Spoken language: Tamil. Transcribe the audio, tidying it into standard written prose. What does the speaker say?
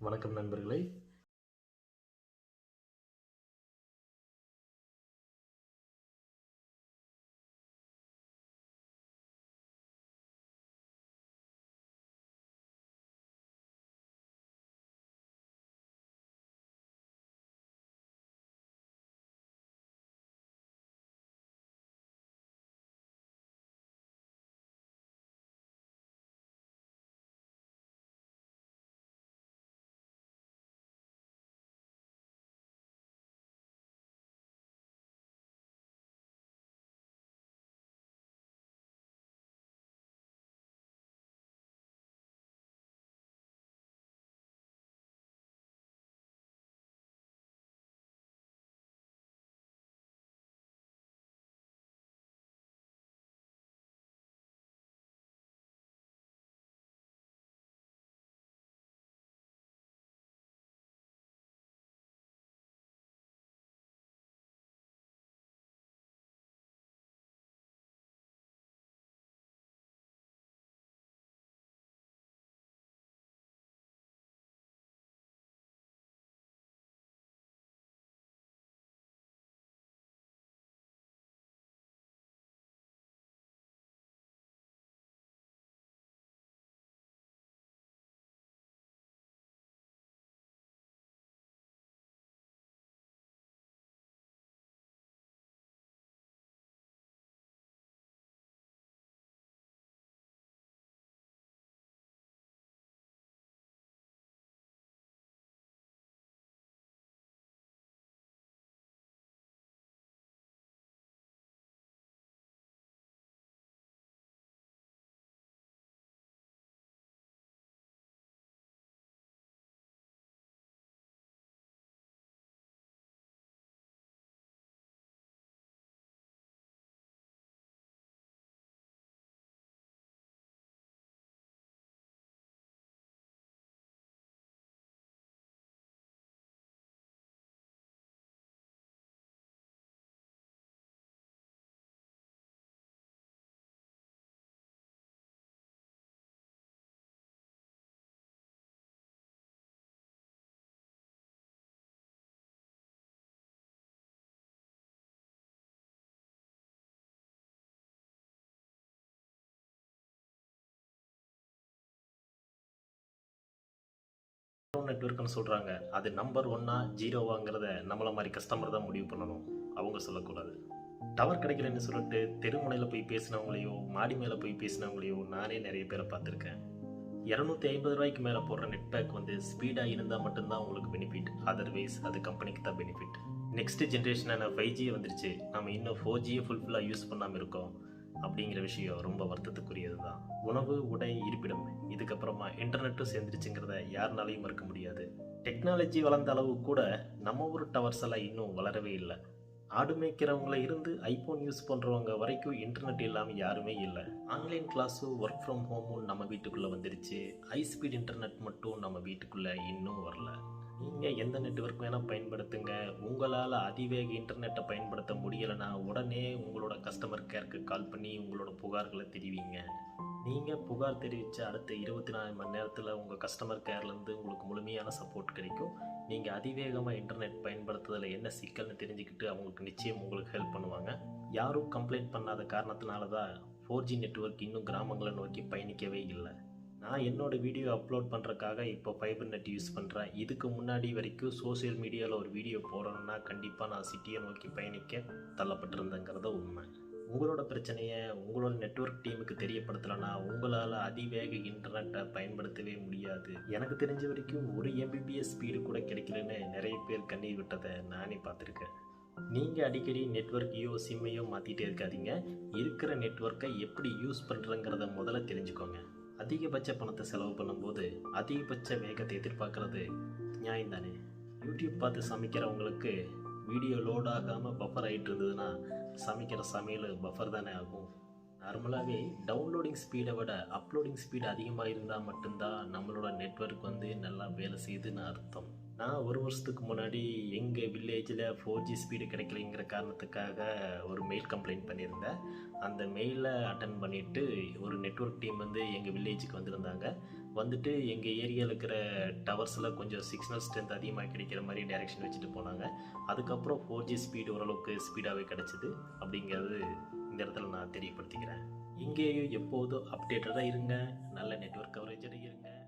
வணக்கம் நண்பர்களே. நெட்வொர்க்னு சொல்கிறாங்க. அது நம்பர் ஒன்னா ஜீரோவாங்கிறத நம்மள மாதிரி கஸ்டமர் தான் முடிவு பண்ணணும், அவங்க சொல்லக்கூடாது. டவர் கிடைக்கலன்னு சொல்லிட்டு தெருமுனையில் போய் பேசினவங்களையோ மாடி மேலே போய் பேசினவங்களையோ நானே நிறைய பேரை பார்த்துருக்கேன். 250 ரூபாய்க்கு மேலே போடுற நெட் பேக் வந்து ஸ்பீடாக இருந்தால் மட்டும்தான் உங்களுக்கு பெனிஃபிட், அதர்வைஸ் அது கம்பெனிக்கு தான் பெனிஃபிட். நெக்ஸ்ட் ஜென்ரேஷனான 5G வந்துருச்சு, நம்ம இன்னும் 4Gயை ஃபுல்ஃபில்லாக யூஸ் பண்ணாமல் இருக்கோம் அப்படிங்கிற விஷயம் ரொம்ப வருத்தத்துக்குரியது தான். உணவு, உடை, இருப்பிடம், இதுக்கப்புறமா இன்டர்நெட்டும் சேர்ந்துருச்சுங்கிறத யாருனாலையும் மறுக்க முடியாது. டெக்னாலஜி வளர்ந்த அளவு கூட நம்ம ஊர் டவர்ஸ் எல்லாம் இன்னும் வளரவே இல்லை. ஆடு மேய்க்கிறவங்கள இருந்து ஐஃபோன் யூஸ் பண்ணுறவங்க வரைக்கும் இன்டர்நெட் இல்லாமல் யாருமே இல்லை. ஆன்லைன் கிளாஸும் ஒர்க் ஃப்ரம் ஹோமும் நம்ம வீட்டுக்குள்ளே வந்துருச்சு. ஹை ஸ்பீட் இன்டர்நெட் மட்டும் நம்ம வீட்டுக்குள்ளே இன்னும் வரல. நீங்கள் எந்த நெட்வொர்க் வேணால் பயன்படுத்துங்க, உங்களால் அதிவேக இன்டர்நெட்டை பயன்படுத்த முடியலைன்னா உடனே உங்களோட கஸ்டமர் கேருக்கு கால் பண்ணி உங்களோட புகார்களை தெரிவிங்க. நீங்கள் புகார் தெரிவித்த அடுத்த 24 மணி நேரத்தில் உங்கள் கஸ்டமர் கேர்லேருந்து உங்களுக்கு முழுமையான சப்போர்ட் கிடைக்கும். நீங்கள் அதிவேகமாக இன்டர்நெட் பயன்படுத்துறதுல என்ன சிக்கல்னு தெரிஞ்சுக்கிட்டு அவங்களுக்கு நிச்சயம் உங்களுக்கு ஹெல்ப் பண்ணுவாங்க. யாரும் கம்ப்ளைண்ட் பண்ணாத காரணத்தினால தான் 4G நெட்வொர்க் இன்னும் கிராமங்களை நோக்கி பயணிக்கவே இல்லை. நான் என்னோடய வீடியோ அப்லோட் பண்ணுறக்காக இப்போ ஃபைபர் நெட் யூஸ் பண்ணுறேன். இதுக்கு முன்னாடி வரைக்கும் சோசியல் மீடியாவில் ஒரு வீடியோ போடணுன்னா கண்டிப்பாக நான் சிட்டியை நோக்கி பயணிக்க தள்ளப்பட்டிருந்தேங்கிறத உண்மை. உங்களோட பிரச்சனையை உங்களோட நெட்வொர்க் டீமுக்கு தெரியப்படுத்தலைன்னா உங்களால் அதிவேக இன்டர்நெட்டை பயன்படுத்தவே முடியாது. எனக்கு தெரிஞ்ச வரைக்கும் 1 Mbps ஸ்பீடு கூட கிடைக்கலன்னு நிறைய பேர் கண்ணீர் விட்டதை நானே பார்த்துருக்கேன். நீங்கள் அடிக்கடி நெட்வொர்க்கையோ சிம்மையோ மாற்றிட்டே இருக்காதீங்க. இருக்கிற நெட்வொர்க்கை எப்படி யூஸ் பண்ணுறங்கிறத முதல்ல தெரிஞ்சுக்கோங்க. அதிகபட்ச பணத்தை செலவு பண்ணும்போது அதிகபட்ச வேகத்தை எதிர்பார்க்குறது நியாயம் தானே. யூடியூப் பார்த்து சமைக்கிறவங்களுக்கு வீடியோ லோட் ஆகாமல் பஃபர் ஆகிட்டு இருந்ததுன்னா சமைக்கிற சமையல் பஃபர் தானே ஆகும். நார்மலாகவே டவுன்லோடிங் ஸ்பீடை விட அப்லோடிங் ஸ்பீடு அதிகமாக இருந்தால் மட்டும்தான் நம்மளோட நெட்வொர்க் வந்து நல்லா வேலை செய்யுதுன்னு அர்த்தம். நான் ஒரு வருஷத்துக்கு முன்னாடி எங்கள் வில்லேஜில் 4G ஸ்பீடு கிடைக்கலைங்கிற காரணத்துக்காக ஒரு மெயில் கம்ப்ளைண்ட் பண்ணியிருந்தேன். அந்த மெயிலை அட்டன் பண்ணிவிட்டு ஒரு நெட்வொர்க் டீம் வந்து எங்கள் வில்லேஜுக்கு வந்திருந்தாங்க. வந்துட்டு எங்கள் ஏரியாவில் இருக்கிற டவர்ஸில் கொஞ்சம் சிக்னல் ஸ்ட்ரென்த் அதிகமாக கிடைக்கிற மாதிரி டைரெக்ஷன் வச்சுட்டு போனாங்க. அதுக்கப்புறம் 4G ஸ்பீடு ஓரளவுக்கு ஸ்பீடாகவே கிடச்சிது அப்படிங்கிறது இந்த இடத்துல நான் தெரியப்படுத்திக்கிறேன். இங்கேயும் எப்போதும் அப்டேட்டடாக இருங்க, நல்ல நெட்வொர்க் கவரேஜோட இருங்க.